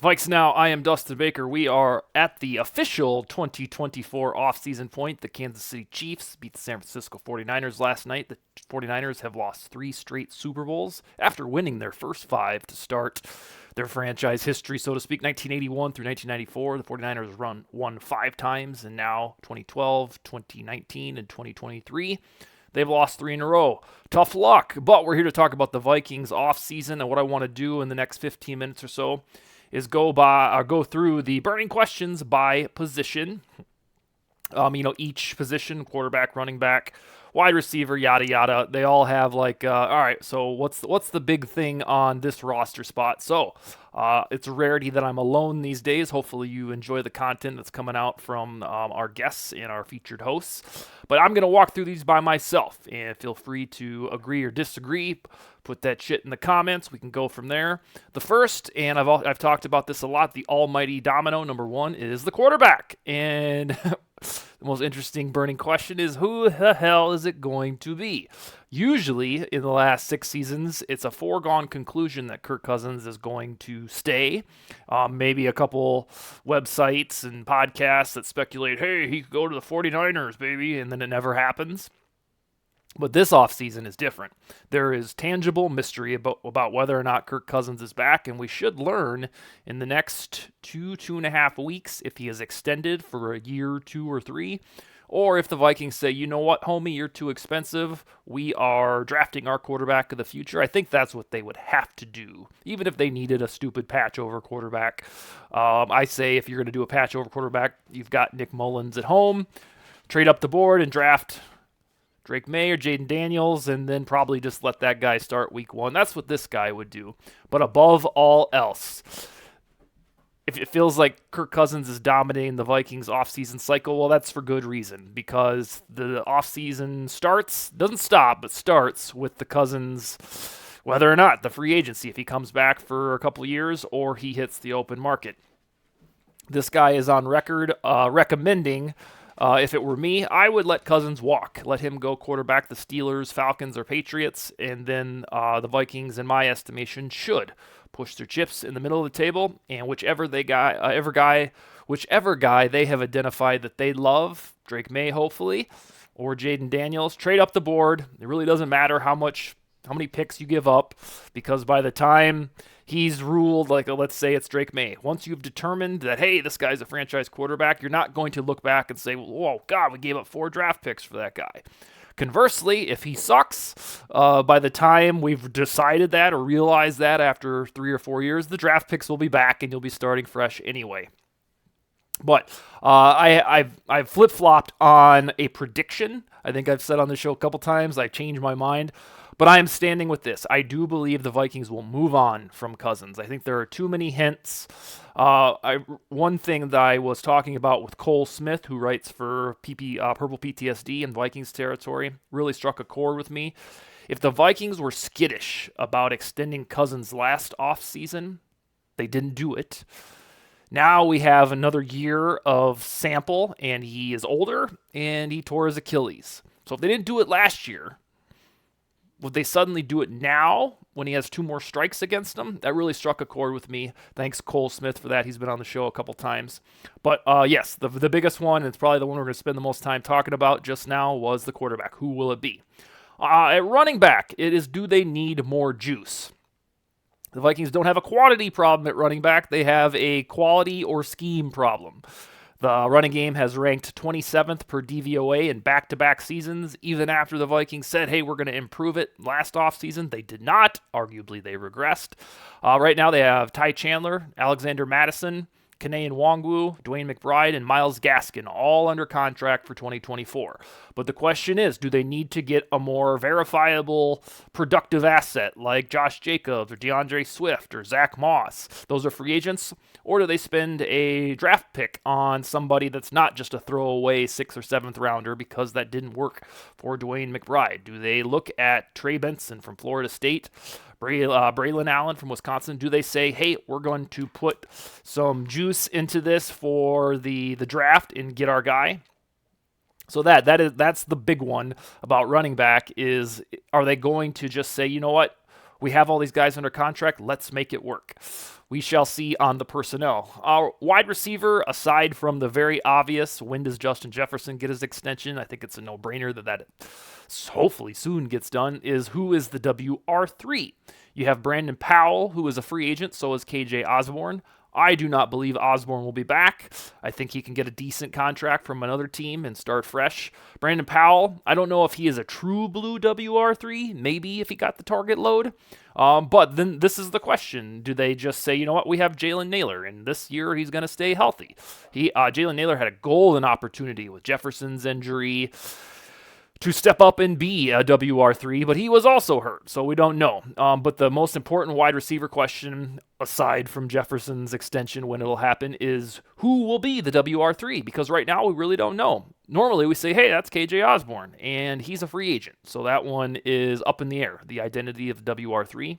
VikesNow, I am Dustin Baker. We are at the official 2024 offseason point. The Kansas City Chiefs beat the San Francisco 49ers last night. The 49ers have lost 3 straight Super Bowls after winning their first 5 to start their franchise history, so to speak. 1981 through 1994, the 49ers won 5 times, and now 2012, 2019, and 2023. They've lost 3 in a row. Tough luck, but we're here to talk about the Vikings offseason, and what I want to do in the next 15 minutes or so is go through the burning questions by position. Each position, quarterback, running back, wide receiver, yada yada. They all have all right. So what's the big thing on this roster spot? So it's a rarity that I'm alone these days. Hopefully you enjoy the content that's coming out from our guests and our featured hosts. But I'm gonna walk through these by myself, and feel free to agree or disagree. Put that shit in the comments. We can go from there. The first, and I've talked about this a lot, the almighty domino, number one, is the quarterback. And the most interesting burning question is, who the hell is it going to be? Usually, in the last 6 seasons, it's a foregone conclusion that Kirk Cousins is going to stay. Maybe a couple websites and podcasts that speculate, hey, he could go to the 49ers, baby, and then it never happens. But this offseason is different. There is tangible mystery about whether or not Kirk Cousins is back, and we should learn in the next 2.5 weeks if he is extended for a year, 2 or 3, or if the Vikings say, you know what, homie, you're too expensive. We are drafting our quarterback of the future. I think that's what they would have to do, even if they needed a stupid patch over quarterback. I say if you're going to do a patch over quarterback, you've got Nick Mullins at home. Trade up the board and draft Drake May or Jaden Daniels, and then probably just let that guy start week 1. That's what this guy would do. But above all else, if it feels like Kirk Cousins is dominating the Vikings offseason cycle, well, that's for good reason, because the offseason doesn't stop, but starts with the Cousins, whether or not the free agency, if he comes back for a couple years or he hits the open market. This guy is on record recommending, if it were me, I would let Cousins walk. Let him go quarterback the Steelers, Falcons, or Patriots, and then the Vikings, in my estimation, should push their chips in the middle of the table, and whichever guy they have identified that they love, Drake May, hopefully, or Jaden Daniels, trade up the board. It really doesn't matter how many picks you give up, because by the time he's ruled, let's say it's Drake May, once you've determined that, hey, this guy's a franchise quarterback, you're not going to look back and say, whoa, God, we gave up 4 draft picks for that guy. Conversely, if he sucks, by the time we've decided that or realized that after 3 or 4 years, the draft picks will be back and you'll be starting fresh anyway. But I've flip-flopped on a prediction. I think I've said on the show a couple times, I've changed my mind. But I am standing with this. I do believe the Vikings will move on from Cousins. I think there are too many hints. One thing that I was talking about with Cole Smith, who writes for Purple PTSD in Vikings territory, really struck a chord with me. If the Vikings were skittish about extending Cousins last offseason, they didn't do it. Now we have another year of sample, and he is older, and he tore his Achilles. So if they didn't do it last year, would they suddenly do it now when he has 2 more strikes against him? That really struck a chord with me. Thanks, Cole Smith, for that. He's been on the show a couple times. But yes, the biggest one, and it's probably the one we're going to spend the most time talking about just now, was the quarterback. Who will it be? At running back, it is, do they need more juice? The Vikings don't have a quantity problem at running back. They have a quality or scheme problem. The running game has ranked 27th per DVOA in back-to-back seasons. Even after the Vikings said, hey, we're going to improve it last offseason, they did not. Arguably, they regressed. Right now, they have Ty Chandler, Alexander Madison, Kene Nwangwu, Dwayne McBride, and Myles Gaskin, all under contract for 2024. But the question is, do they need to get a more verifiable, productive asset like Josh Jacobs or DeAndre Swift or Zach Moss? Those are free agents. Or do they spend a draft pick on somebody that's not just a throwaway 6th or 7th rounder, because that didn't work for Dwayne McBride? Do they look at Trey Benson from Florida State, Braylon Allen from Wisconsin? Do they say, hey, we're going to put some juice into this for the draft and get our guy? So that's the big one about running back is, are they going to just say, you know what, We have all these guys under contract. Let's make it work. We shall see on the personnel. Our wide receiver, aside from the very obvious, when does Justin Jefferson get his extension? I think it's a no-brainer that hopefully soon gets done, is who is the WR3? You have Brandon Powell, who is a free agent, so is KJ Osborne. I do not believe Osborne will be back. I think he can get a decent contract from another team and start fresh. Brandon Powell, I don't know if he is a true blue WR3, maybe if he got the target load. But then this is the question. Do they just say, you know what, we have Jalen Nailor, and this year he's going to stay healthy? Jalen Nailor had a golden opportunity with Jefferson's injury to step up and be a WR3, but he was also hurt, so we don't know. But the most important wide receiver question, aside from Jefferson's extension when it'll happen, is who will be the WR3? Because right now we really don't know. Normally we say, hey, that's KJ Osborne, and he's a free agent, so that one is up in the air, the identity of the WR3.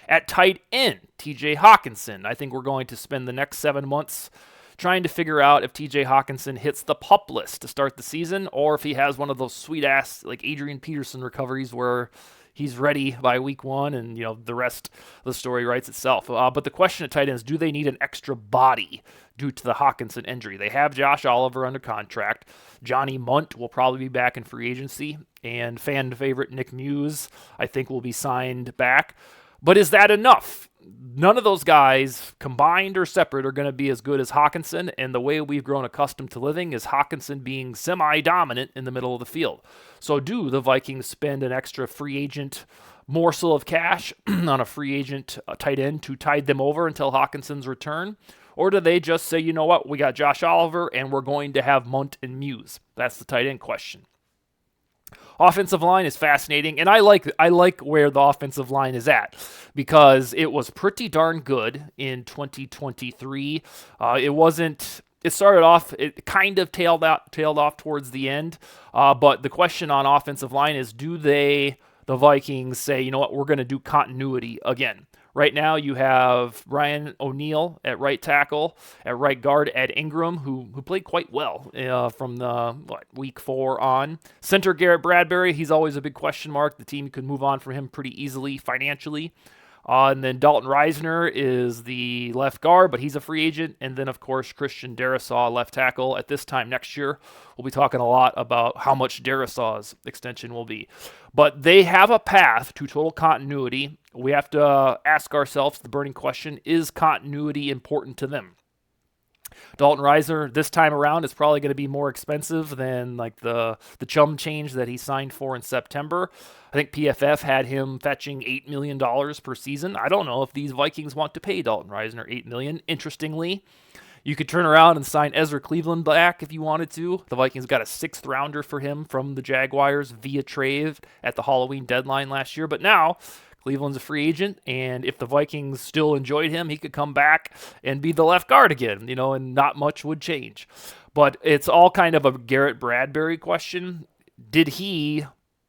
At tight end, TJ Hawkinson. I think we're going to spend the next 7 months trying to figure out if TJ Hawkinson hits the PUP list to start the season, or if he has one of those sweet-ass, like Adrian Peterson recoveries where he's ready by week 1 and, the rest of the story writes itself. But the question at tight end is, do they need an extra body due to the Hawkinson injury? They have Josh Oliver under contract. Johnny Munt will probably be back in free agency, and fan favorite Nick Muse, I think, will be signed back. But is that enough? None of those guys, combined or separate, are going to be as good as Hawkinson, and the way we've grown accustomed to living is Hawkinson being semi-dominant in the middle of the field. So do the Vikings spend an extra free agent morsel of cash on a free agent tight end to tide them over until Hawkinson's return? Or do they just say, you know what, we got Josh Oliver, and we're going to have Munt and Muse? That's the tight end question. Offensive line is fascinating, and I like where the offensive line is at because it was pretty darn good in 2023. It started off, it kind of tailed off towards the end, but the question on offensive line is, the Vikings say, you know what, we're going to do continuity again? Right now, you have Ryan O'Neal at right tackle, at right guard, Ed Ingram, who played quite well from the week 4 on. Center Garrett Bradbury, he's always a big question mark. The team could move on from him pretty easily financially. And then Dalton Reisner is the left guard, but he's a free agent. And then, of course, Christian Darrisaw, left tackle. At this time next year, we'll be talking a lot about how much Darrisaw's extension will be. But they have a path to total continuity. We have to ask ourselves the burning question, is continuity important to them? Dalton Reisner this time around is probably going to be more expensive than like the chum change that he signed for in September. I think PFF had him fetching $8 million per season. I don't know if these Vikings want to pay Dalton Reisner $8 million. Interestingly, you could turn around and sign Ezra Cleveland back if you wanted to. The Vikings got a 6th rounder for him from the Jaguars via trade at the Halloween deadline last year. But now Cleveland's a free agent, and if the Vikings still enjoyed him, he could come back and be the left guard again, and not much would change. But it's all kind of a Garrett Bradbury question. Did he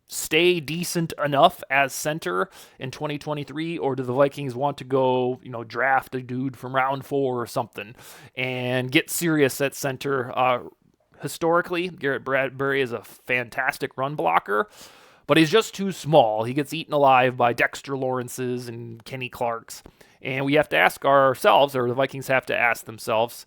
stay decent enough as center in 2023, or do the Vikings want to go, draft a dude from round 4 or something and get serious at center? Historically, Garrett Bradbury is a fantastic run blocker, but he's just too small. He gets eaten alive by Dexter Lawrence's and Kenny Clark's. And we have to ask ourselves, or the Vikings have to ask themselves,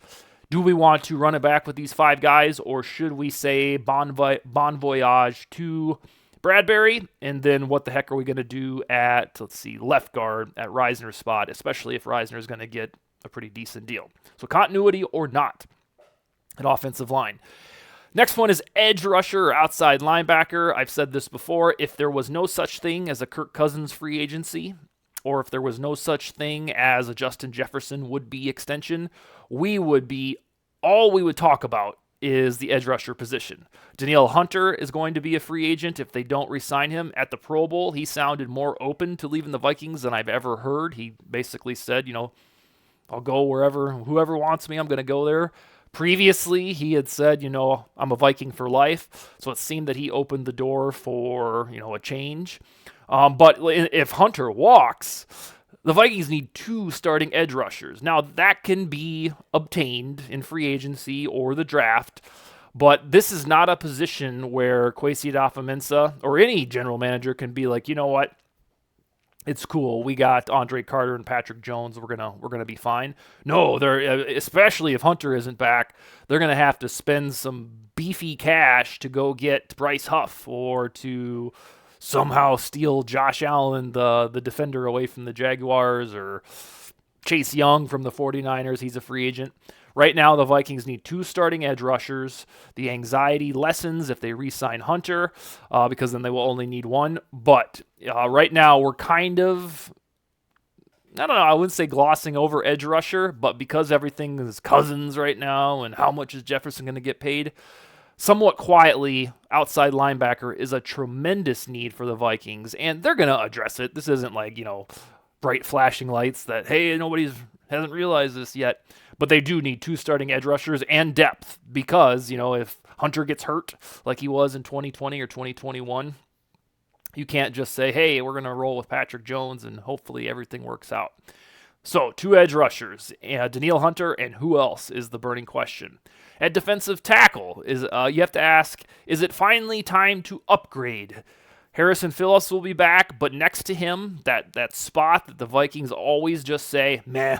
do we want to run it back with these 5 guys, or should we say bon voyage to Bradbury? And then what the heck are we going to do at, left guard at Reisner's spot, especially if Reisner is going to get a pretty decent deal. So continuity or not at offensive line. Next one is edge rusher or outside linebacker. I've said this before. If there was no such thing as a Kirk Cousins free agency, or if there was no such thing as a Justin Jefferson would-be extension, all we would talk about is the edge rusher position. Danielle Hunter is going to be a free agent if they don't re-sign him. At the Pro Bowl, he sounded more open to leaving the Vikings than I've ever heard. He basically said, I'll go wherever, whoever wants me, I'm going to go there. Previously, he had said, I'm a Viking for life, so it seemed that he opened the door for, a change. But if Hunter walks, the Vikings need 2 starting edge rushers. Now, that can be obtained in free agency or the draft, but this is not a position where Kwesi Adofo-Mensah or any general manager can be like, you know what, it's cool. We got Andre Carter and Patrick Jones. We're gonna be fine. No, they're especially if Hunter isn't back, they're gonna have to spend some beefy cash to go get Bryce Huff or to somehow steal Josh Allen, the defender, away from the Jaguars, or Chase Young from the 49ers. He's a free agent. Right now, the Vikings need 2 starting edge rushers. The anxiety lessens if they re-sign Hunter, because then they will only need 1. But right now, we're kind of, I don't know, I wouldn't say glossing over edge rusher, but because everything is Cousins right now and how much is Jefferson going to get paid, somewhat quietly, outside linebacker is a tremendous need for the Vikings, and they're going to address it. This isn't like, bright flashing lights that, hey, nobody hasn't realized this yet. But they do need 2 starting edge rushers and depth because, if Hunter gets hurt like he was in 2020 or 2021, you can't just say, hey, we're going to roll with Patrick Jones and hopefully everything works out. So 2 edge rushers, Danielle Hunter, and who else is the burning question. At defensive tackle, you have to ask, is it finally time to upgrade? Harrison Phillips will be back, but next to him, that spot that the Vikings always just say, meh,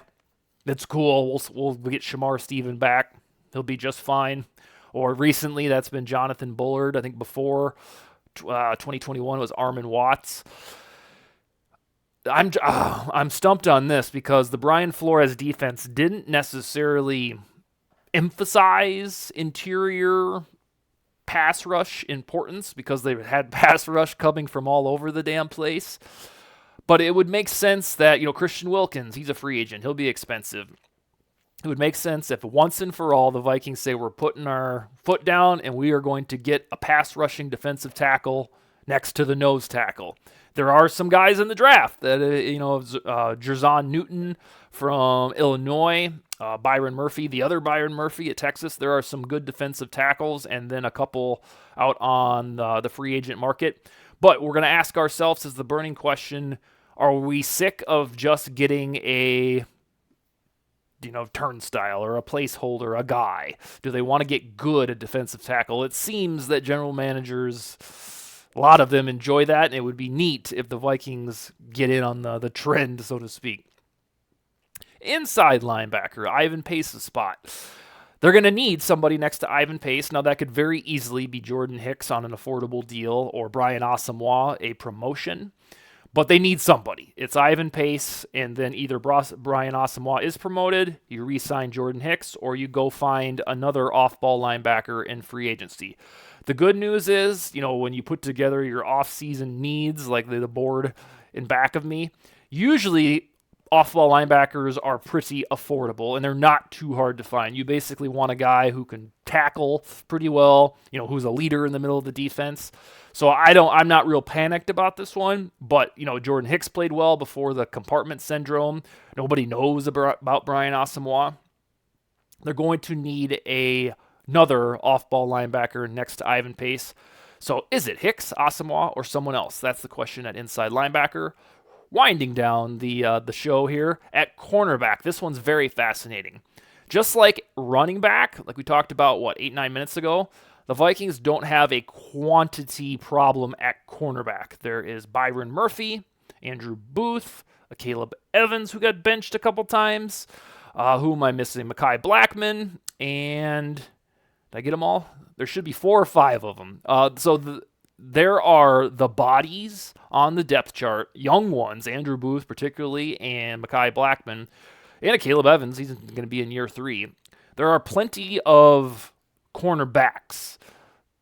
it's cool. We'll get Shamar Stephen back. He'll be just fine. Or recently, that's been Jonathan Bullard. I think before 2021 was Armin Watts. I'm stumped on this because the Brian Flores defense didn't necessarily emphasize interior pass rush importance because they had pass rush coming from all over the damn place. But it would make sense that, Christian Wilkins, he's a free agent. He'll be expensive. It would make sense if once and for all the Vikings say we're putting our foot down and we are going to get a pass rushing defensive tackle next to the nose tackle. There are some guys in the draft that, Jerzon Newton from Illinois, Byron Murphy, the other Byron Murphy at Texas. There are some good defensive tackles and then a couple out on the free agent market. But we're going to ask ourselves as the burning question, are we sick of just getting a turnstile or a placeholder, a guy? Do they want to get good at defensive tackle? It seems that general managers, a lot of them enjoy that, and it would be neat if the Vikings get in on the trend, so to speak. Inside linebacker, Ivan Pace's spot. They're going to need somebody next to Ivan Pace. Now, that could very easily be Jordan Hicks on an affordable deal or Brian Asamoah, a promotion. But they need somebody. It's Ivan Pace, and then either Brian Asamoah is promoted, you re-sign Jordan Hicks, or you go find another off-ball linebacker in free agency. The good news is, when you put together your off-season needs, like the board in back of me, usually off-ball linebackers are pretty affordable, and they're not too hard to find. You basically want a guy who can tackle pretty well, who's a leader in the middle of the defense. So I'm not real panicked about this one, but, Jordan Hicks played well before the compartment syndrome. Nobody knows about Brian Asamoah. They're going to need another off-ball linebacker next to Ivan Pace. So is it Hicks, Asamoah, or someone else? That's the question at inside linebacker. Winding down the show here at cornerback. This one's very fascinating. Just like running back, like we talked about, 8-9 minutes ago, the Vikings don't have a quantity problem at cornerback. There is Byron Murphy, Andrew Booth, Caleb Evans, who got benched a couple times. Who am I missing? Mekhi Blackman, and did I get them all? There should be 4 or 5 of them. There are the bodies on the depth chart, young ones, Andrew Booth particularly, and Mekhi Blackman, and Caleb Evans. He's going to be in year 3. There are plenty of cornerbacks,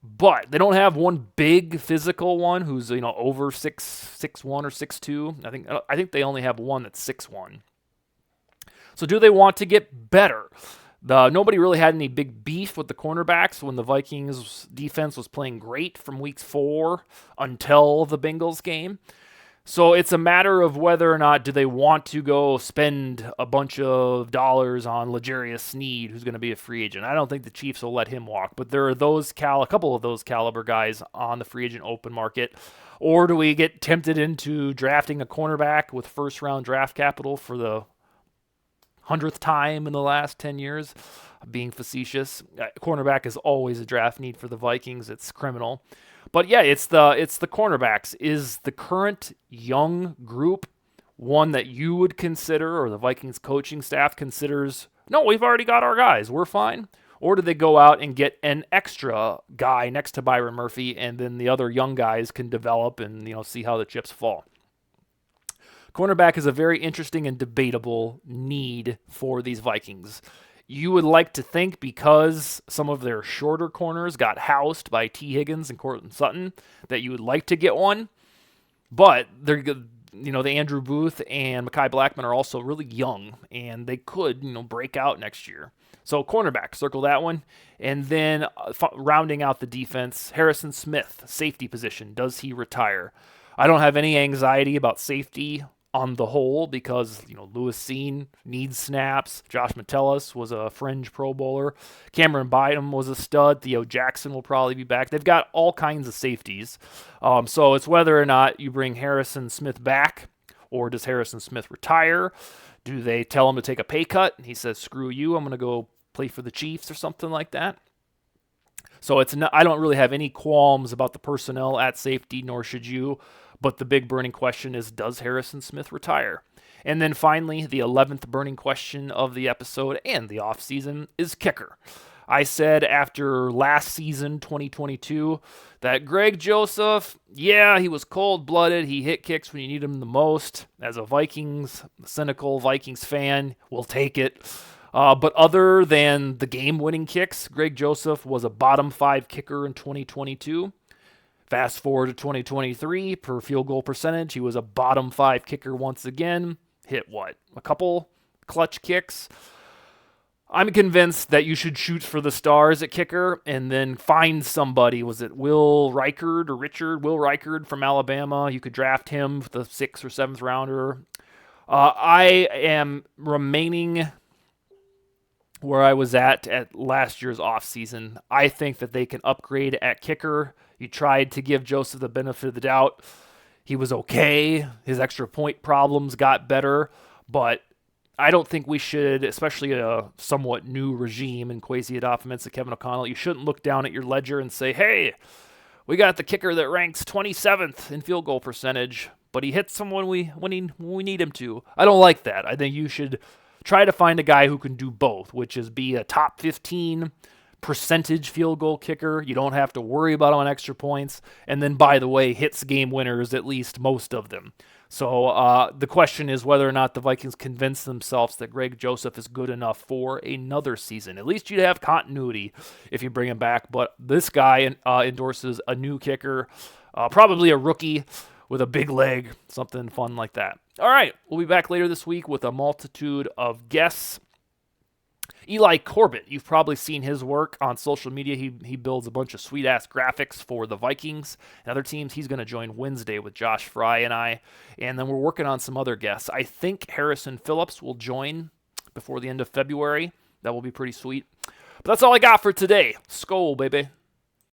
but they don't have one big physical one who's over 6'1" or 6'2". I think they only have one that's 6'1". So do they want to get better? Nobody really had any big beef with the cornerbacks when the Vikings defense was playing great from week 4 until the Bengals game. So it's a matter of whether or not do they want to go spend a bunch of dollars on L'Jarius Sneed, who's going to be a free agent. I don't think the Chiefs will let him walk, but there are a couple of those caliber guys on the free agent open market. Or do we get tempted into drafting a cornerback with first-round draft capital for the 100th time in the last 10 years. Being facetious. Cornerback is always a draft need for the Vikings. It's criminal. But yeah, it's the cornerbacks. Is the current young group one that you would consider, or the Vikings coaching staff considers, no, we've already got our guys, we're fine? Or do they go out and get an extra guy next to Byron Murphy, and then the other young guys can develop and see how the chips fall? Cornerback is a very interesting and debatable need for these Vikings. You would like to think, because some of their shorter corners got housed by T. Higgins and Cortland Sutton, that you would like to get one. But they're, the Andrew Booth and Mekhi Blackman are also really young, and they could, break out next year. So cornerback, circle that one. And then rounding out the defense, Harrison Smith, safety position. Does he retire? I don't have any anxiety about safety on the whole, because Lewis Seen needs snaps. Josh Metellus was a fringe Pro Bowler. Cameron Bynum was a stud. Theo Jackson will probably be back. They've got all kinds of safeties. So it's whether or not you bring Harrison Smith back, or does Harrison Smith retire? Do they tell him to take a pay cut? He says, screw you, I'm going to go play for the Chiefs or something like that. So it's not, I don't really have any qualms about the personnel at safety, nor should you. But the big burning question is, does Harrison Smith retire? And then finally, the 11th burning question of the episode and the offseason is kicker. I said after last season, 2022, that Greg Joseph, yeah, he was cold-blooded. He hit kicks when you need him the most. As a cynical Vikings fan, we'll take it. But other than the game-winning kicks, Greg Joseph was a bottom 5 kicker in 2022. Fast forward to 2023, per field goal percentage, he was a bottom 5 kicker once again. Hit a couple clutch kicks. I'm convinced that you should shoot for the stars at kicker and then find somebody. Was it Will Reichard from Alabama? You could draft him, the 6th or 7th rounder. I am remaining where I was at last year's offseason. I think that they can upgrade at kicker. You tried to give Joseph the benefit of the doubt. He was okay. His extra point problems got better, but I don't think we should, especially a somewhat new regime in Kwesi Adofo-Mensah and Kevin O'Connell, you shouldn't look down at your ledger and say, hey, we got the kicker that ranks 27th in field goal percentage, but he hits someone when we need him to. I don't like that. I think you should try to find a guy who can do both, which is be a top 15 percentage field goal kicker. You don't have to worry about him on extra points. And then, by the way, hits game winners, at least most of them. So the question is whether or not the Vikings convince themselves that Greg Joseph is good enough for another season. At least you'd have continuity if you bring him back. But this guy endorses a new kicker, probably a rookie with a big leg, something fun like that. All right, we'll be back later this week with a multitude of guests. Eli Corbett, you've probably seen his work on social media. He builds a bunch of sweet-ass graphics for the Vikings and other teams. He's going to join Wednesday with Josh Fry and I, and then we're working on some other guests. I think Harrison Phillips will join before the end of February. That will be pretty sweet. But that's all I got for today. Skol, baby.